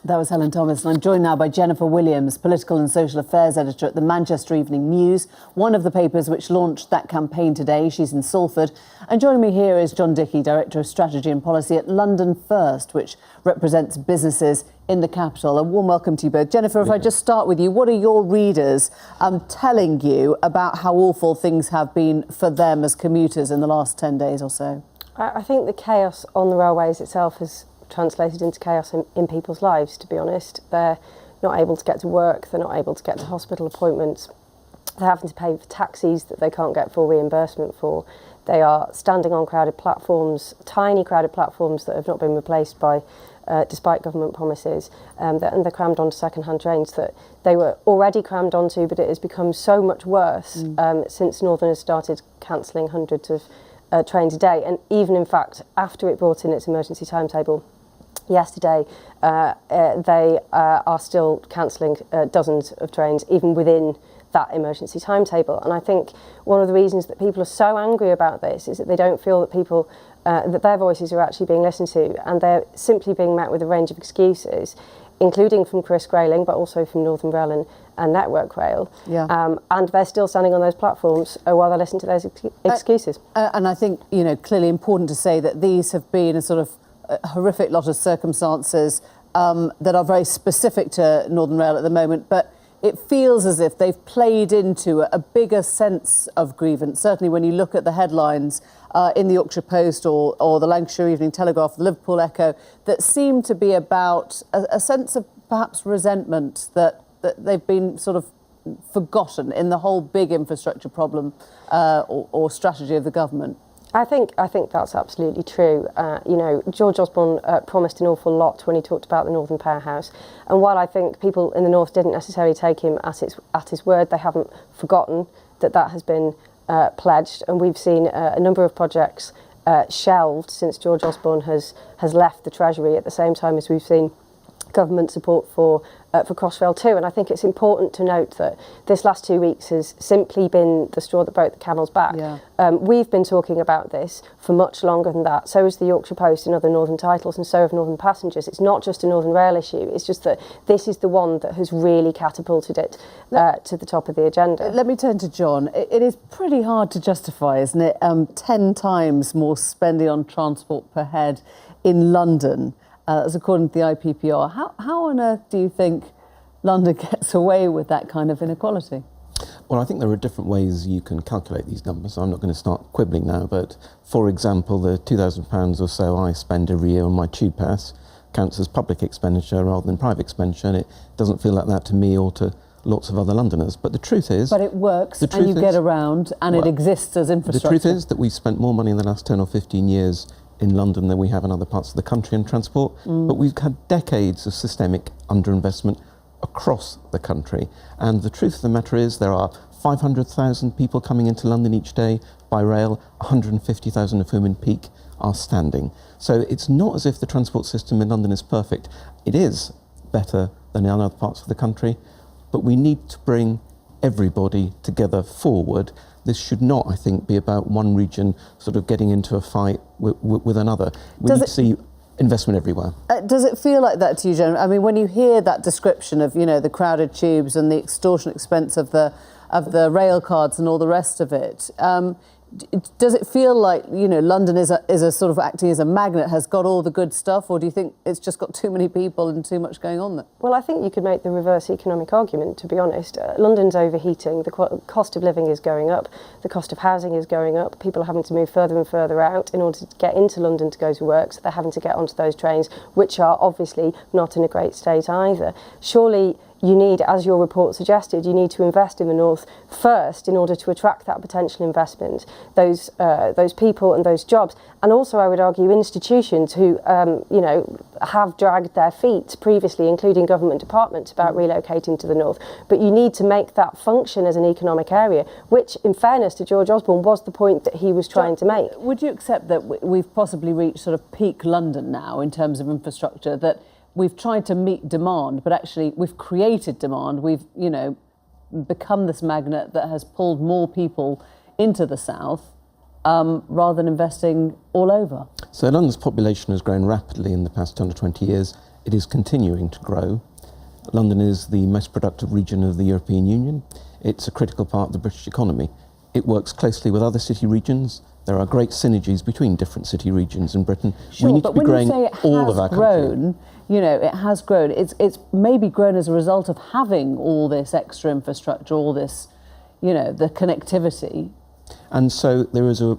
That was Helen Thomas, and I'm joined now by Jennifer Williams, Political and Social Affairs Editor at the Manchester Evening News, one of the papers which launched that campaign today. She's in Salford. And joining me here is John Dickey, Director of Strategy and Policy at London First, which represents businesses in the capital. A warm welcome to you both. Jennifer, if I just start with you, what are your readers telling you about how awful things have been for them as commuters in the last 10 days or so? I think the chaos on the railways itself has translated into chaos in people's lives, to be honest. They're not able to get to work, they're not able to get to hospital appointments, they're having to pay for taxis that they can't get full reimbursement for. They are standing on crowded platforms, tiny crowded platforms that have not been replaced by, despite government promises, and they're crammed onto second-hand trains that they were already crammed onto, but it has become so much worse since Northern has started cancelling hundreds of trains a day, and even in fact after it brought in its emergency timetable yesterday, they are still cancelling dozens of trains even within that emergency timetable. And I think one of the reasons that people are so angry about this is that they don't feel that people that their voices are actually being listened to, and they're simply being met with a range of excuses, including from Chris Grayling, but also from Northern Rail and Network Rail. Yeah. And they're still standing on those platforms while they listen to those excuses. And I think, you know, clearly important to say that these have been a sort of horrific lot of circumstances that are very specific to Northern Rail at the moment, but it feels as if they've played into a bigger sense of grievance. Certainly when you look at the headlines in the Yorkshire Post or the Lancashire Evening Telegraph, the Liverpool Echo, that seem to be about a sense of perhaps resentment that they've been sort of forgotten in the whole big infrastructure problem or strategy of the government. I think that's absolutely true. You know, George Osborne promised an awful lot when he talked about the Northern Powerhouse. And while I think people in the North didn't necessarily take him at his word, they haven't forgotten that has been pledged. And we've seen a number of projects shelved since George Osborne has left the Treasury, at the same time as we've seen government support for Crossrail 2. And I think it's important to note that this last 2 weeks has simply been the straw that broke the camel's back. Yeah. We've been talking about this for much longer than that. So has the Yorkshire Post and other Northern titles, and so have Northern Passengers. It's not just a Northern Rail issue, it's just that this is the one that has really catapulted it to the top of the agenda. Let me turn to John. It is pretty hard to justify, isn't it, 10 times more spending on transport per head in London. As according to the IPPR. How on earth do you think London gets away with that kind of inequality? Well, I think there are different ways you can calculate these numbers. I'm not going to start quibbling now, but for example, the £2,000 or so I spend every year on my tube pass counts as public expenditure rather than private expenditure, and it doesn't feel like that to me or to lots of other Londoners. But the truth is... But it works, and you get around, and it exists as infrastructure. The truth is that we've spent more money in the last 10 or 15 years in London than we have in other parts of the country in transport, but we've had decades of systemic underinvestment across the country. And the truth of the matter is there are 500,000 people coming into London each day by rail, 150,000 of whom in peak are standing. So it's not as if the transport system in London is perfect. It is better than in other parts of the country, but we need to bring everybody together forward. This should not, I think, be about one region sort of getting into a fight with another. We need to see investment everywhere. Does it feel like that to you, Jen? I mean, when you hear that description of, you know, the crowded tubes and the extortionate expense of the rail cards and all the rest of it, does it feel like, you know, London is a sort of acting as a magnet, has got all the good stuff, or do you think it's just got too many people and too much going on there? Well, I think you could make the reverse economic argument, to be honest. London's overheating, the cost of living is going up, the cost of housing is going up, people are having to move further and further out in order to get into London to go to work, so they're having to get onto those trains, which are obviously not in a great state either. Surely you need, as your report suggested, you need to invest in the North first in order to attract that potential investment, those people and those jobs. And also, I would argue, institutions who, you know, have dragged their feet previously, including government departments, about relocating to the North. But you need to make that function as an economic area, which, in fairness to George Osborne, was the point that he was trying to make. Would you accept that we've possibly reached sort of peak London now in terms of infrastructure, that we've tried to meet demand, but actually we've created demand. We've, you know, become this magnet that has pulled more people into the south rather than investing all over. So London's population has grown rapidly in the past 10 or 20 years. It is continuing to grow. London is the most productive region of the European Union. It's a critical part of the British economy. It works closely with other city regions. There are great synergies between different city regions in Britain. Sure, we need but to be when growing you say it all has of our grown, country. you know, it has grown. It's maybe grown as a result of having all this extra infrastructure, all this, you know, the connectivity. And so there is a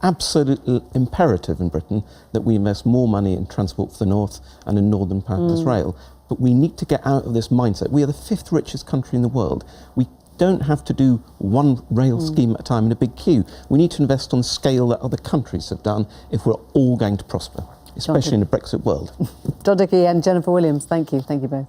absolute imperative in Britain that we invest more money in Transport for the North and in Northern Partners Rail. But we need to get out of this mindset. We are the 5th richest country in the world. We don't have to do one rail scheme at a time in a big queue. We need to invest on scale that other countries have done if we're all going to prosper, especially in a Brexit world. John Dickey and Jennifer Williams, thank you. Thank you both.